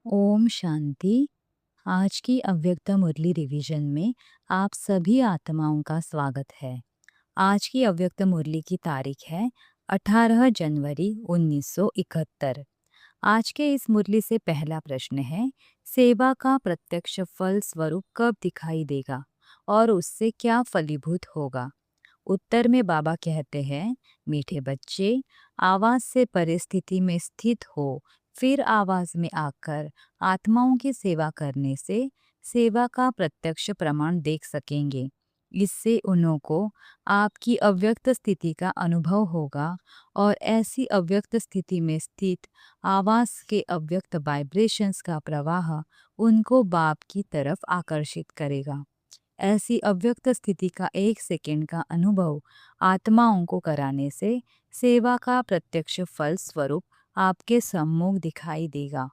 ओम शांति। आज की अव्यक्त मुरली रिवीजन में आप सभी आत्माओं का स्वागत है। आज की अव्यक्त मुरली की तारीख है 18 जनवरी 1971। आज के इस मुरली से पहला प्रश्न है, सेवा का प्रत्यक्ष फल स्वरूप कब दिखाई देगा और उससे क्या फलीभूत होगा। उत्तर में बाबा कहते हैं, मीठे बच्चे, आवाज से परिस्थिति में स्थित हो, फिर आवाज में आकर आत्माओं की सेवा करने से सेवा का प्रत्यक्ष प्रमाण देख सकेंगे। इससे उन्हों को आपकी अव्यक्त स्थिति का अनुभव होगा और ऐसी अव्यक्त स्थिति में स्थित आवाज के अव्यक्त वाइब्रेशंस का प्रवाह उनको बाप की तरफ आकर्षित करेगा। ऐसी अव्यक्त स्थिति का 1 सेकंड का अनुभव आत्माओं को कराने से सेवा का प्रत्यक्ष फल स्वरूप आपके सम्मुख दिखाई देगा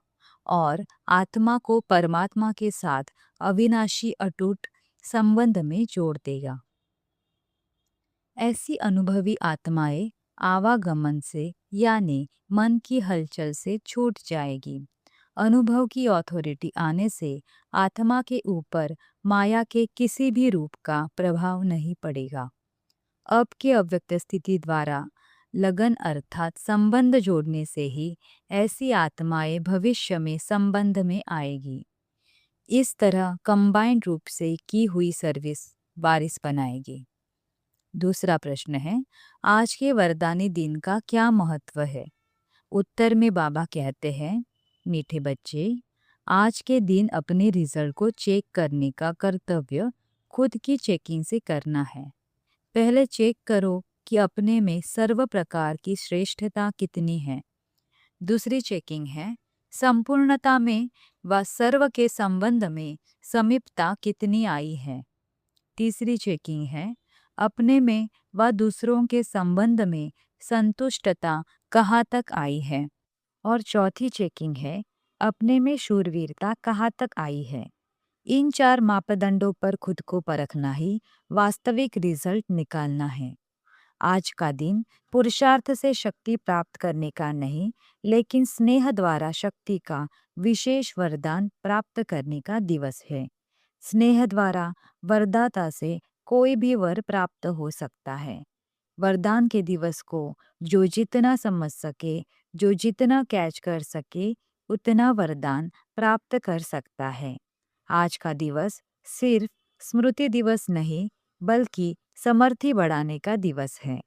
और आत्मा को परमात्मा के साथ अविनाशी अटूट संबंध में जोड़ देगा। ऐसी अनुभवी आत्माएं आवागमन से यानी मन की हलचल से छूट जाएगी। अनुभव की अथॉरिटी आने से आत्मा के ऊपर माया के किसी भी रूप का प्रभाव नहीं पड़ेगा। अब के अव्यक्त स्थिति द्वारा लगन अर्थात संबंध जोड़ने से ही ऐसी आत्माएं भविष्य में संबंध में आएगी। इस तरह कंबाइंड रूप से की हुई सर्विस वारिस बनाएगी। दूसरा प्रश्न है, आज के वरदानी दिन का क्या महत्व है। उत्तर में बाबा कहते हैं, मीठे बच्चे, आज के दिन अपने रिजल्ट को चेक करने का कर्तव्य खुद की चेकिंग से करना है। पहले चेक करो कि अपने में सर्व प्रकार की श्रेष्ठता कितनी है। दूसरी चेकिंग है, संपूर्णता में व सर्व के संबंध में समीपता कितनी आई है। तीसरी चेकिंग है, अपने में व दूसरों के संबंध में संतुष्टता कहाँ तक आई है। और चौथी चेकिंग है, अपने में शूरवीरता कहाँ तक आई है। इन 4 मापदंडों पर खुद को परखना ही वास्तविक रिजल्ट निकालना है। आज का दिन पुरुषार्थ से शक्ति प्राप्त करने का नहीं, लेकिन स्नेह द्वारा शक्ति का विशेष वरदान प्राप्त करने का दिवस है। स्नेह द्वारा वरदाता से कोई भी वर प्राप्त हो सकता है। वरदान के दिवस को जो जितना समझ सके, जो जितना कैच कर सके, उतना वरदान प्राप्त कर सकता है। आज का दिवस सिर्फ स्मृति दिवस नहीं, बल्कि समर्थी बढ़ाने का दिवस है।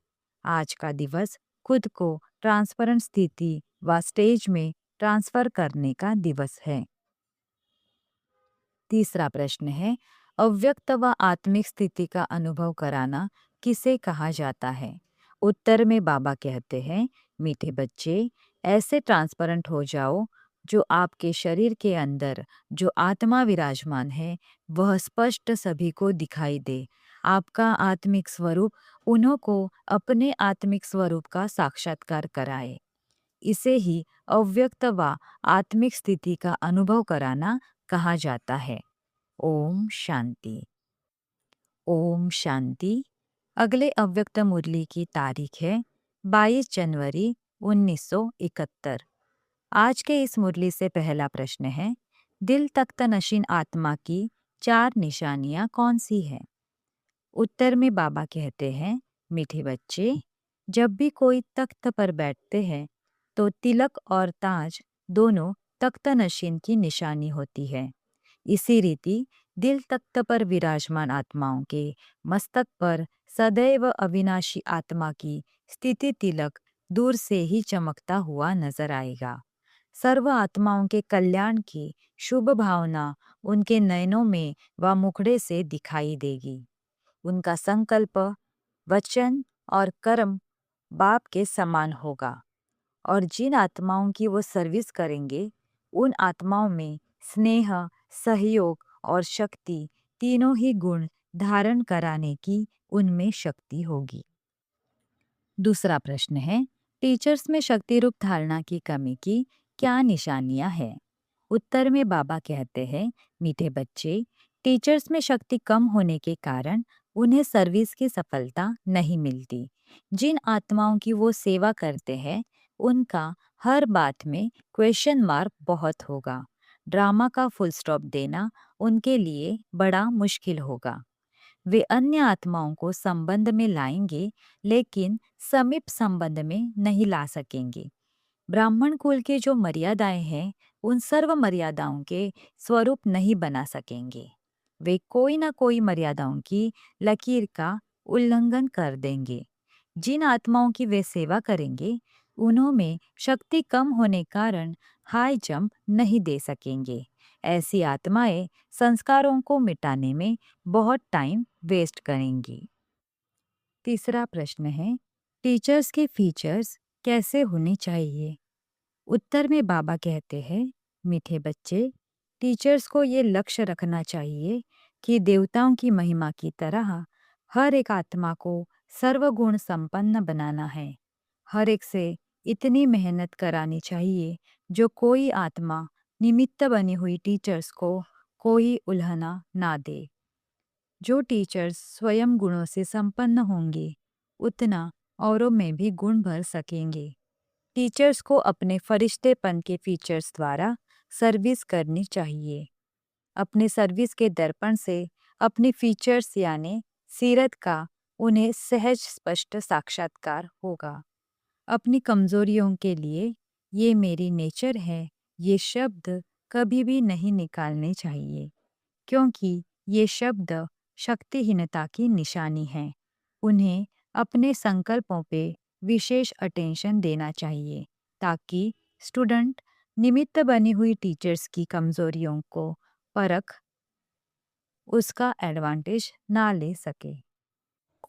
आज का दिवस खुद को ट्रांसपेरेंट स्थिति व स्टेज में ट्रांसफर करने का दिवस है। तीसरा प्रश्न है, अव्यक्त व आत्मिक स्थिति का अनुभव कराना किसे कहा जाता है। उत्तर में बाबा कहते हैं, मीठे बच्चे, ऐसे ट्रांसपेरेंट हो जाओ जो आपके शरीर के अंदर जो आत्मा विराजमान है वह स्पष्ट सभी को दिखाई दे। आपका आत्मिक स्वरूप उन्हों को अपने आत्मिक स्वरूप का साक्षात्कार कराए। इसे ही अव्यक्त व आत्मिक स्थिति का अनुभव कराना कहा जाता है। ओम शांति। ओम शांति। अगले अव्यक्त मुरली की तारीख है 22 जनवरी 1971। आज के इस मुरली से पहला प्रश्न है, दिल तख्त नशीन आत्मा की 4 निशानियां कौन सी है। उत्तर में बाबा कहते हैं, मीठे बच्चे, जब भी कोई तख्त पर बैठते हैं तो तिलक और ताज दोनों तख्त नशीन की निशानी होती है। इसी रीति दिल तख्त पर विराजमान आत्माओं के मस्तक पर सदैव अविनाशी आत्मा की स्थिति तिलक दूर से ही चमकता हुआ नजर आएगा। सर्व आत्माओं के कल्याण की शुभ भावना उनके नयनों में व मुखड़े से दिखाई देगी। उनका संकल्प, वचन और कर्म बाप के समान होगा और जिन आत्माओं की वो सर्विस करेंगे उन आत्माओं में स्नेह, सहयोग और शक्ति तीनों ही गुण धारण कराने की उनमें शक्ति होगी। दूसरा प्रश्न है, टीचर्स में शक्ति रूप धारणा की कमी की क्या निशानियां हैं। उत्तर में बाबा कहते हैं, मीठे बच्चे, टीचर्स में शक्ति कम होने के कारण उन्हें सर्विस की सफलता नहीं मिलती। जिन आत्माओं की वो सेवा करते हैं उनका हर बात में क्वेश्चन मार्क बहुत होगा। ड्रामा का फुल स्टॉप देना उनके लिए बड़ा मुश्किल होगा। वे अन्य आत्माओं को संबंध में लाएंगे, लेकिन समीप संबंध में नहीं ला सकेंगे। ब्राह्मण कुल के जो मर्यादाएं हैं, उन सर्व मर्यादाओं के स्वरूप नहीं बना सकेंगे। वे कोई ना कोई मर्यादाओं की लकीर का उल्लंघन कर देंगे। जिन आत्माओं की वे सेवा करेंगे, उन्होंने शक्ति कम होने कारण हाई जंप नहीं दे सकेंगे। ऐसी आत्माएं संस्कारों को मिटाने में बहुत टाइम वेस्ट करेंगी। तीसरा प्रश्न है, टीचर्स के फीचर्स कैसे होने चाहिए? उत्तर में बाबा कहते हैं, मीठे बच्चे, टीचर्स को ये लक्ष्य रखना चाहिए कि देवताओं की महिमा की तरह हर एक आत्मा को सर्वगुण संपन्न बनाना है। हर एक से इतनी मेहनत करानी चाहिए जो कोई आत्मा निमित्त बनी हुई टीचर्स को कोई उल्हना ना दे। जो टीचर्स स्वयं गुणों से संपन्न होंगे, उतना औरों में भी गुण भर सकेंगे। टीचर्स को अपने फरिश्तेपन के फीचर्स द्वारा सर्विस करनी चाहिए। अपने सर्विस के दर्पण से अपनी फीचर्स यानी सीरत का उन्हें सहज स्पष्ट साक्षात्कार होगा। अपनी कमजोरियों के लिए ये मेरी नेचर है, ये शब्द कभी भी नहीं निकालने चाहिए, क्योंकि ये शब्द शक्तिहीनता की निशानी है। उन्हें अपने संकल्पों पे विशेष अटेंशन देना चाहिए, ताकि स्टूडेंट निमित्त बनी हुई टीचर्स की कमजोरियों को परख उसका एडवांटेज ना ले सके।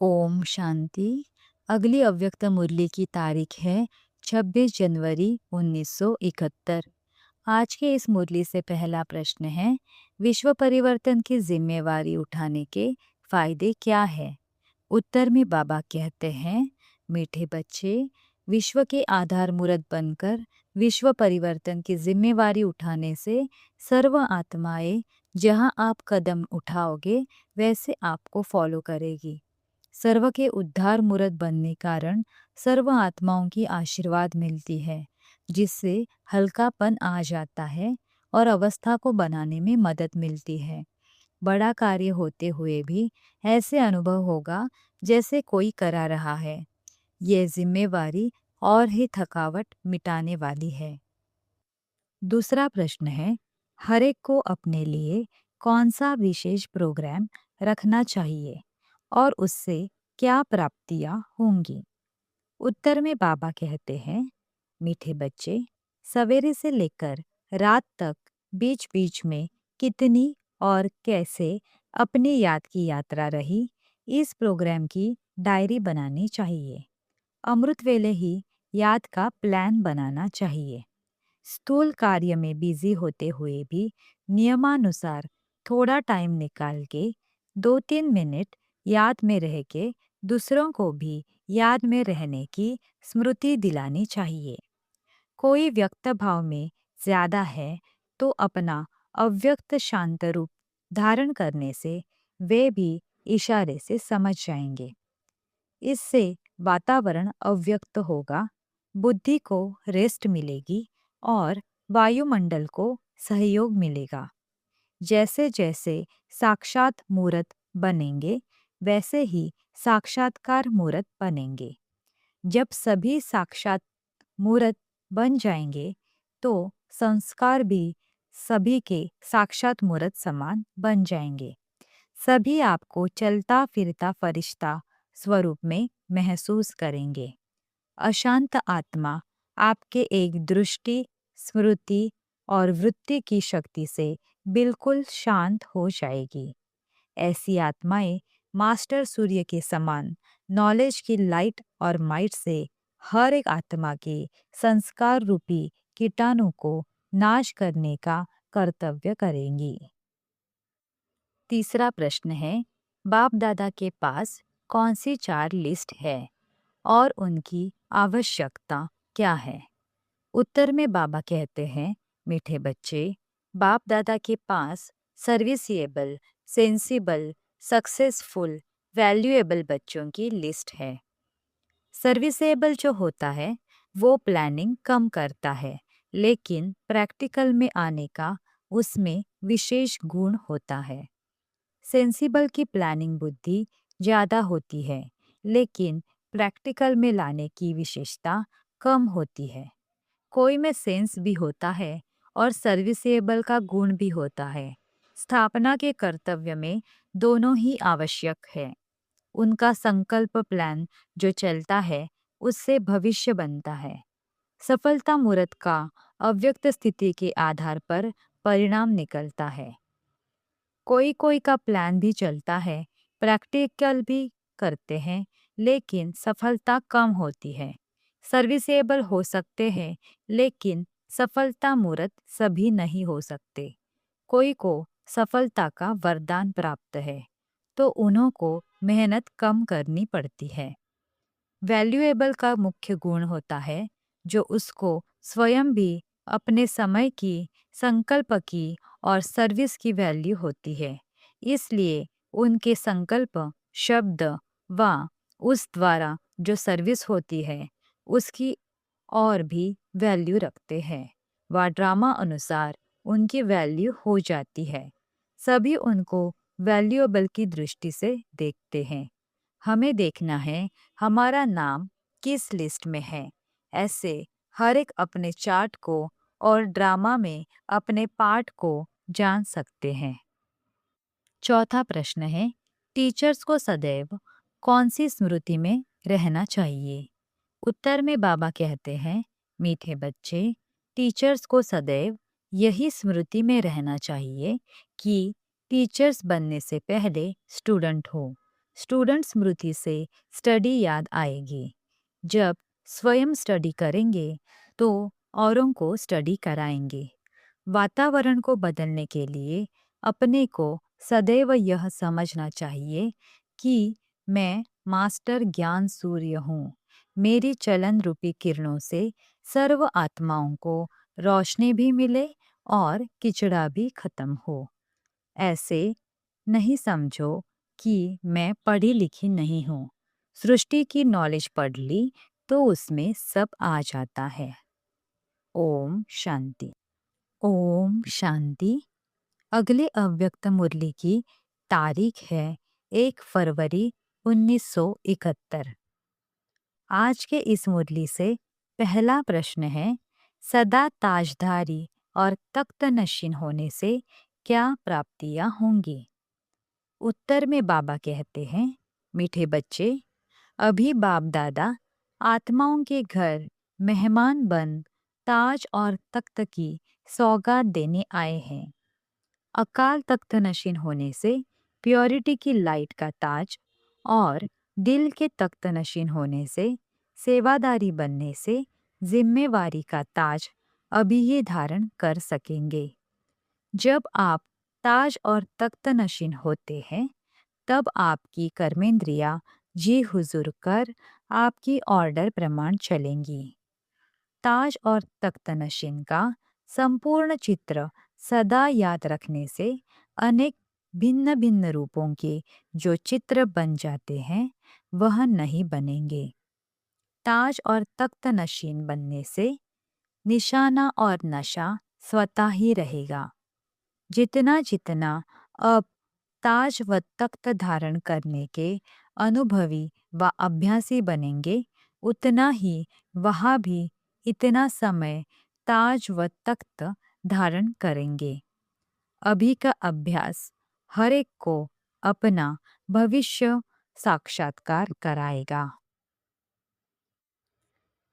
ओम शांति। अगली अव्यक्त मुरली की तारीख है 26 जनवरी 1971। आज के इस मुरली से पहला प्रश्न है, विश्व परिवर्तन की जिम्मेवारी उठाने के फायदे क्या है? उत्तर में बाबा कहते हैं, मीठे बच्चे, विश्व के आधार मूर्त बनकर विश्व परिवर्तन की जिम्मेवारी उठाने से सर्व आत्माएं जहां आप कदम उठाओगे वैसे आपको फॉलो करेगी। सर्व के उद्धार मूर्त बनने कारण सर्व आत्माओं की आशीर्वाद मिलती है, जिससे हल्कापन आ जाता है और अवस्था को बनाने में मदद मिलती है। बड़ा कार्य होते हुए भी ऐसे अनुभव होगा जैसे कोई करा रहा है। ये जिम्मेवारी और ही थकावट मिटाने वाली है। दूसरा प्रश्न है, हर एक को अपने लिए कौन सा विशेष प्रोग्राम रखना चाहिए और उससे क्या प्राप्तियां होंगी? उत्तर में बाबा कहते हैं, मीठे बच्चे, सवेरे से लेकर रात तक बीच बीच में कितनी और कैसे अपनी याद की यात्रा रही, इस प्रोग्राम की डायरी बनानी चाहिए। अमृत वेले ही याद का प्लान बनाना चाहिए। स्थूल कार्य में बिजी होते हुए भी नियमानुसार थोड़ा टाइम निकाल के 2-3 मिनट याद में रह के दूसरों को भी याद में रहने की स्मृति दिलानी चाहिए। कोई व्यक्त भाव में ज्यादा है तो अपना अव्यक्त शांत रूप धारण करने से वे भी इशारे से समझ जाएंगे। इससे वातावरण अव्यक्त होगा, बुद्धि को रेस्ट मिलेगी और वायुमंडल को सहयोग मिलेगा। जैसे जैसे साक्षात मूर्त बनेंगे, वैसे ही साक्षात्कार मूर्त बनेंगे। जब सभी साक्षात मूर्त बन जाएंगे, तो संस्कार भी सभी के साक्षात मूर्त समान बन जाएंगे। सभी आपको चलता फिरता फरिश्ता स्वरूप में महसूस करेंगे। अशांत आत्मा आपके एक दृष्टि, स्मृति और वृत्ति की शक्ति से बिल्कुल शांत हो जाएगी। ऐसी आत्माएं मास्टर सूर्य के समान नॉलेज की लाइट और माइट से हर एक आत्मा के संस्कार रूपी कीटाणु को नाश करने का कर्तव्य करेंगी। तीसरा प्रश्न है, बाप दादा के पास कौन सी 4 लिस्ट है और उनकी आवश्यकता क्या है? उत्तर में बाबा कहते हैं, मीठे बच्चे, बाप दादा के पास सर्विसिएबल, सेंसिबल, सक्सेसफुल, वैल्यूएबल बच्चों की लिस्ट है। सर्विसेबल जो होता है वो प्लानिंग कम करता है, लेकिन प्रैक्टिकल में आने का उसमें विशेष गुण होता है। सेंसिबल की प्लानिंग बुद्धि ज़्यादा होती है, लेकिन प्रैक्टिकल में लाने की विशेषता कम होती है। कोई में सेंस भी होता है और सर्विसेबल का गुण भी होता है। स्थापना के कर्तव्य में दोनों ही आवश्यक है। उनका संकल्प प्लान जो चलता है उससे भविष्य बनता है। सफलता मूर्त का अव्यक्त स्थिति के आधार पर परिणाम निकलता है। कोई कोई का प्लान भी चलता है, प्रैक्टिकल भी करते हैं, लेकिन सफलता कम होती है। सर्विसेबल हो सकते हैं, लेकिन सफलता मूर्त सभी नहीं हो सकते। कोई को सफलता का वरदान प्राप्त है, तो उन्हों को मेहनत कम करनी पड़ती है। वैल्यूएबल का मुख्य गुण होता है जो उसको स्वयं भी अपने समय की, संकल्प की और सर्विस की वैल्यू होती है। इसलिए उनके संकल्प, शब्द व उस द्वारा जो सर्विस होती है उसकी और भी वैल्यू रखते हैं। व ड्रामा अनुसार उनकी वैल्यू हो जाती है। सभी उनको वैल्यूएबल की दृष्टि से देखते हैं। हमें देखना है हमारा नाम किस लिस्ट में है। ऐसे हर एक अपने चार्ट को और ड्रामा में अपने पार्ट को जान सकते हैं। चौथा प्रश्न है, टीचर्स को सदैव कौन सी स्मृति में रहना चाहिए? उत्तर में बाबा कहते हैं, मीठे बच्चे, टीचर्स को सदैव यही स्मृति में रहना चाहिए कि टीचर्स बनने से पहले स्टूडेंट हो। स्टूडेंट स्मृति से स्टडी याद आएगी। जब स्वयं स्टडी करेंगे तो औरों को स्टडी कराएंगे। वातावरण को बदलने के लिए अपने को सदैव यह समझना चाहिए कि मैं मास्टर ज्ञान सूर्य हूँ। मेरी चलन रूपी किरणों से सर्व आत्माओं को रोशनी भी मिले और किचड़ा भी खत्म हो। ऐसे नहीं समझो कि मैं पढ़ी लिखी नहीं हूँ। सृष्टि की नॉलेज पढ़ ली तो उसमें सब आ जाता है। ओम शांति। ओम शांति। अगले अव्यक्त मुरली की तारीख है 1 फरवरी 1971। आज के इस मुरली से पहला प्रश्न है, सदा ताजधारी और तख्त नशीन होने से क्या प्राप्तियां होंगी? उत्तर में बाबा कहते हैं, मीठे बच्चे, अभी बाप दादा आत्माओं के घर मेहमान बन ताज और तख्त की सौगात देने आए हैं। अकाल तख्त नशीन होने से प्योरिटी की लाइट का ताज और दिल के तख्त नशीन होने से सेवादारी बनने से जिम्मेवारी का ताज अभी ही धारण कर सकेंगे। जब आप ताज और तख्त नशीन होते हैं तब आपकी कर्मेंद्रियां जी हुजूर कर आपकी ऑर्डर प्रमाण चलेंगी। ताज और तख्त नशीन का संपूर्ण चित्र सदा याद रखने से अनेक भिन्न भिन्न रूपों के जो चित्र बन जाते हैं वह नहीं बनेंगे। ताज और तख्त नशीन बनने से निशाना और नशा स्वतः ही रहेगा। जितना जितना अब ताज व तख्त धारण करने के अनुभवी व अभ्यासी बनेंगे, उतना ही वहाँ भी इतना समय ताज व तख्त धारण करेंगे। अभी का अभ्यास हर एक को अपना भविष्य साक्षात्कार कराएगा।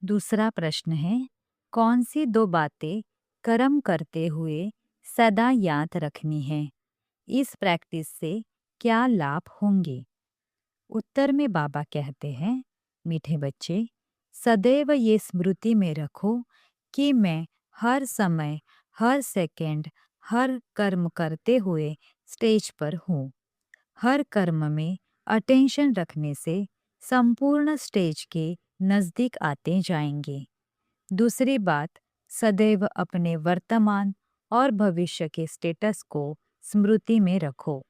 दूसरा प्रश्न है, कौन सी 2 बातें कर्म करते हुए सदा याद रखनी है? इस प्रैक्टिस से क्या लाभ होंगे? उत्तर में बाबा कहते हैं, मीठे बच्चे, सदैव ये स्मृति में रखो कि मैं हर समय, हर सेकंड, हर कर्म करते हुए स्टेज पर हूँ। हर कर्म में अटेंशन रखने से संपूर्ण स्टेज के नज़दीक आते जाएंगे। दूसरी बात, सदैव अपने वर्तमान और भविष्य के स्टेटस को स्मृति में रखो।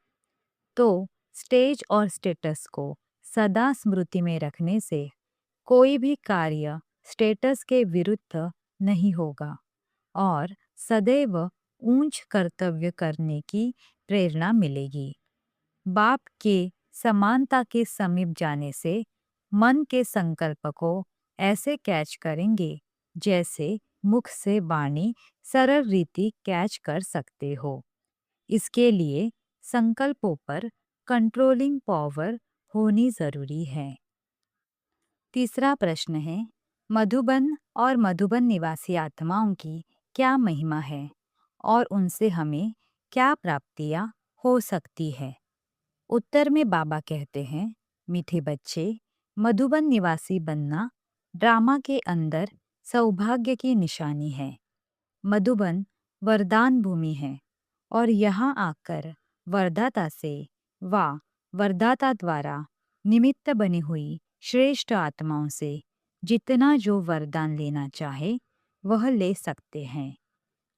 तो स्टेज और स्टेटस को सदा स्मृति में रखने से कोई भी कार्य स्टेटस के विरुद्ध नहीं होगा और सदैव ऊंच कर्तव्य करने की प्रेरणा मिलेगी। बाप के समानता के समीप जाने से मन के संकल्प को ऐसे कैच करेंगे जैसे मुख से वाणी सरल रीति कैच कर सकते हो। इसके लिए संकल्पों पर कंट्रोलिंग पावर होनी जरूरी है। तीसरा प्रश्न है, मधुबन और मधुबन निवासी आत्माओं की क्या महिमा है और उनसे हमें क्या प्राप्तियां हो सकती है? उत्तर में बाबा कहते हैं, मीठे बच्चे, मधुबन निवासी बनना ड्रामा के अंदर सौभाग्य की निशानी है। मधुबन वरदान भूमि है और यहाँ आकर वरदाता से व वरदाता द्वारा निमित्त बनी हुई श्रेष्ठ आत्माओं से जितना जो वरदान लेना चाहे वह ले सकते हैं।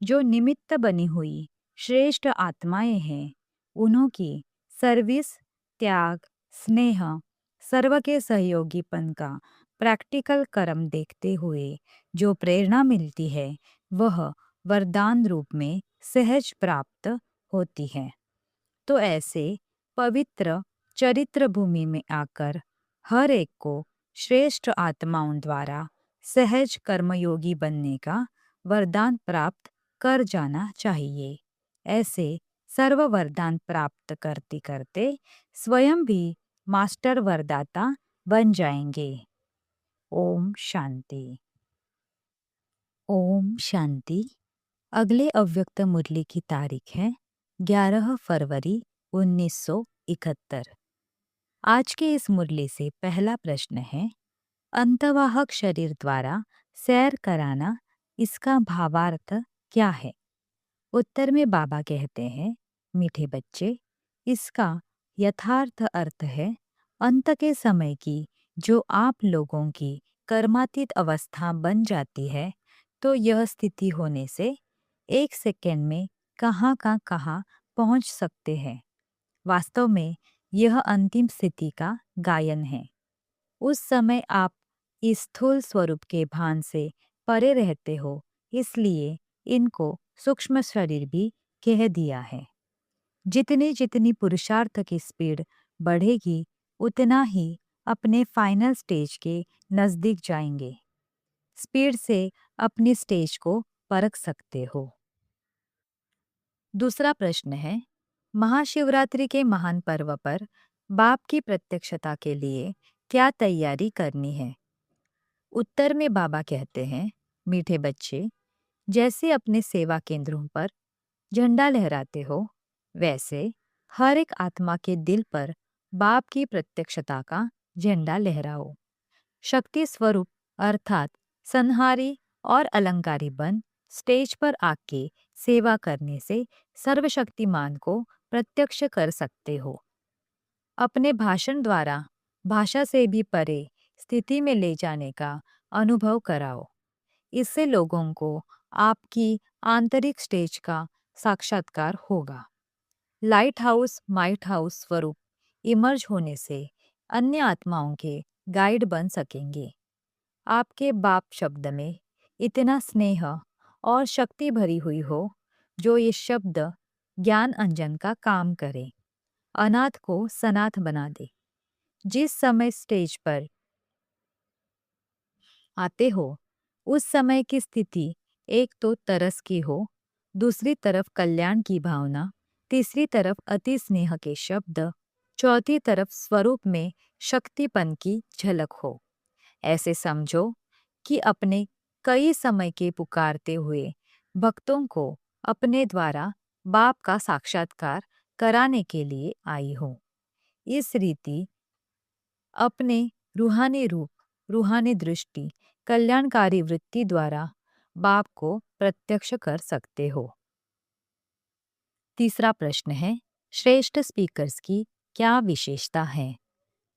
जो निमित्त बनी हुई श्रेष्ठ आत्माएं हैं, उन्हों की सर्विस, त्याग, स्नेह, सर्व के सहयोगीपन का प्रैक्टिकल कर्म देखते हुए जो प्रेरणा मिलती है वह वरदान रूप में सहज प्राप्त होती है। तो ऐसे पवित्र चरित्र भूमि में आकर हर एक को श्रेष्ठ आत्माओं द्वारा सहज कर्मयोगी बनने का वरदान प्राप्त कर जाना चाहिए। ऐसे सर्व वरदान प्राप्त करते करते स्वयं भी मास्टर वरदाता बन जाएंगे। ओम शांति। ओम शांति। अगले अव्यक्त मुरली की तारीख है 11 फरवरी 1971। आज के इस मुरली से पहला प्रश्न है, अंतवाहक शरीर द्वारा सैर कराना, इसका भावार्थ क्या है? उत्तर में बाबा कहते हैं, मीठे बच्चे, इसका यथार्थ अर्थ है अंत के समय की जो आप लोगों की कर्मातीत अवस्था बन जाती है, तो यह स्थिति होने से एक सेकेंड में कहाँ का कहाँ पहुँच सकते हैं। वास्तव में यह अंतिम स्थिति का गायन है। उस समय आप इस स्थूल स्वरूप के भान से परे रहते हो, इसलिए इनको सूक्ष्म शरीर भी कह दिया है। जितनी जितनी पुरुषार्थ की स्पीड बढ़ेगी उतना ही अपने फाइनल स्टेज के नजदीक जाएंगे। स्पीड से अपनी स्टेज को परख सकते हो। दूसरा प्रश्न है, महाशिवरात्रि के महान पर्व पर बाप की प्रत्यक्षता के लिए क्या तैयारी करनी है? उत्तर में बाबा कहते हैं, मीठे बच्चे, जैसे अपने सेवा केंद्रों पर झंडा लहराते हो, वैसे हर एक आत्मा के दिल पर बाप की प्रत्यक्षता का झंडा लहराओ। शक्ति स्वरूप अर्थात संहारी और अलंकारी बन स्टेज पर आके सेवा करने से सर्वशक्तिमान को प्रत्यक्ष कर सकते हो। अपने भाषण द्वारा भाषा से भी परे स्थिति में ले जाने का अनुभव कराओ। इससे लोगों को आपकी आंतरिक स्टेज का साक्षात्कार होगा। लाइट हाउस माइट हाउस स्वरूप इमर्ज होने से अन्य आत्माओं के गाइड बन सकेंगे। आपके बाप शब्द में इतना स्नेह और शक्ति भरी हुई हो जो ये शब्द ज्ञान अंजन का काम करे, अनाथ को सनाथ बना दे। जिस समय स्टेज पर आते हो उस समय की स्थिति एक तो तरस की हो, दूसरी तरफ कल्याण की भावना, तीसरी तरफ अति स्नेह के शब्द, चौथी तरफ स्वरूप में शक्तिपन की झलक हो। ऐसे समझो कि अपने कई समय के पुकारते हुए भक्तों को अपने द्वारा बाप का साक्षात्कार कराने के लिए आई हो। इस रीति अपने रूहानी रूप, रूहानी दृष्टि, कल्याणकारी वृत्ति द्वारा बाप को प्रत्यक्ष कर सकते हो। तीसरा प्रश्न है, श्रेष्ठ स्पीकर्स की क्या विशेषता है?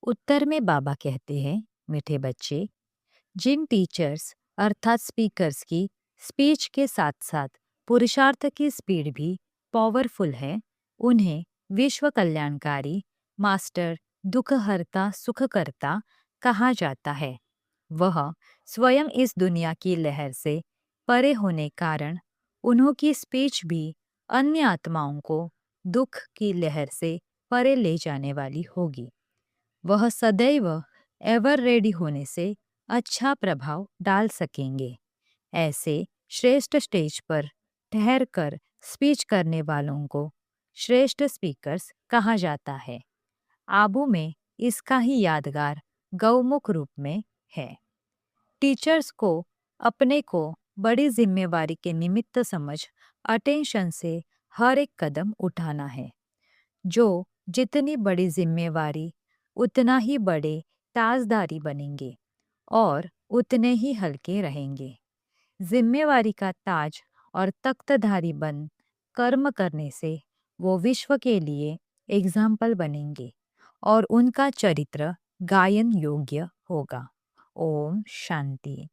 उत्तर में बाबा कहते हैं, मीठे बच्चे, जिन टीचर्स अर्थात स्पीकर्स की स्पीच के साथ साथ पुरुषार्थ की स्पीड भी पावरफुल है, उन्हें विश्व कल्याणकारी, मास्टर, दुखहर्ता, सुखकर्ता कहा जाता है। वह स्वयं इस दुनिया की लहर से परे होने कारण उन्होंकी स्पीच भी अन्य आत्माओं को दुख की लहर से परे ले जाने वाली होगी। वह सदैव एवर रेडी होने से अच्छा प्रभाव डाल सकेंगे। ऐसे श्रेष्ठ स्टेज पर ठहर कर स्पीच करने वालों को श्रेष्ठ स्पीकर्स कहा जाता है। आबू में इसका ही यादगार गौमुख रूप में है। टीचर्स को अपने को बड़ी जिम्मेवारी के निमित्त समझ अटेंशन से हर एक कदम उठाना है। जो जितनी बड़ी जिम्मेवारी उतना ही बड़े ताजदारी बनेंगे और उतने ही हल्के रहेंगे। जिम्मेवारी का ताज और तख्तधारी बन कर्म करने से वो विश्व के लिए एग्जाम्पल बनेंगे और उनका चरित्र गायन योग्य होगा। ओम शांति।